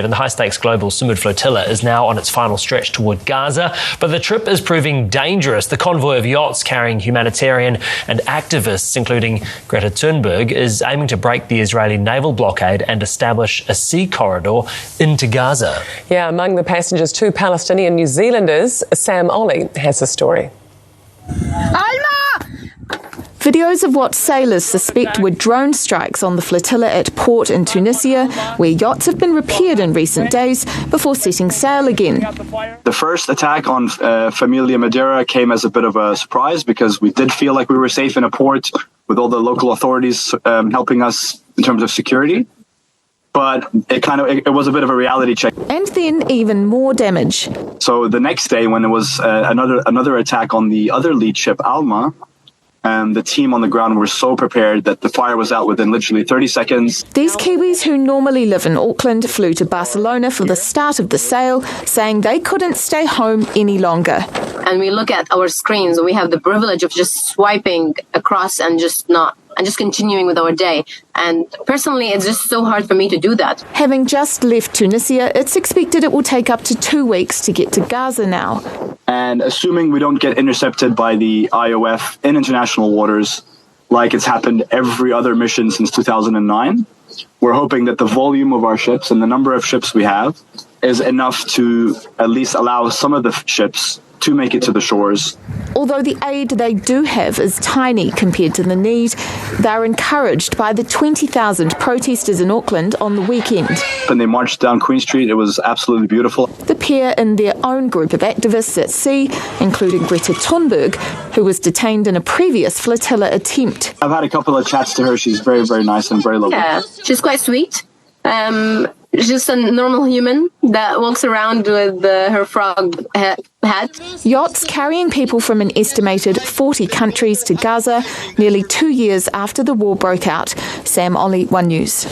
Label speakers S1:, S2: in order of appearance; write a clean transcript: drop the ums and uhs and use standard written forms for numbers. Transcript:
S1: And the high-stakes global Sumud Flotilla is now on its final stretch toward Gaza, but the trip is proving dangerous. The convoy of yachts carrying humanitarian and activists, including Greta Thunberg, is aiming to break the Israeli naval blockade and establish a sea corridor into Gaza.
S2: Yeah, among the passengers, 2 Palestinian New Zealanders. Sam Ollie has the story.
S3: Videos of what sailors suspect were drone strikes on the flotilla at port in Tunisia, where yachts have been repaired in recent days before setting sail again.
S4: The first attack on Familia Madeira came as a bit of a surprise because we did feel like we were safe in a port with all the local authorities helping us in terms of security. But it was a bit of a reality check.
S3: And then even more damage.
S4: So the next day, when there was another attack on the other lead ship, Alma, the team on the ground were so prepared that the fire was out within literally 30 seconds.
S3: These Kiwis who normally live in Auckland flew to Barcelona for the start of the sail, saying they couldn't stay home any longer.
S5: And we look at our screens and we have the privilege of just swiping across and just continuing with our day. And personally, it's just so hard for me to do that.
S3: Having just left Tunisia, it's expected it will take up to 2 weeks to get to Gaza now.
S4: And assuming we don't get intercepted by the IOF in international waters, like it's happened every other mission since 2009, we're hoping that the volume of our ships and the number of ships we have is enough to at least allow some of the ships to make it to the shores.
S3: Although the aid they do have is tiny compared to the need, they're encouraged by the 20,000 protesters in Auckland on the weekend.
S4: When they marched down Queen Street, it was absolutely beautiful.
S3: The pair in their own group of activists at sea, including Greta Thunberg, who was detained in a previous flotilla attempt.
S4: I've had a couple of chats to her. She's very, very nice and very lovely.
S5: Yeah, she's quite sweet. She's just a normal human that walks around with her frog hat.
S3: Yachts carrying people from an estimated 40 countries to Gaza nearly 2 years after the war broke out. Sam Ollie, One News.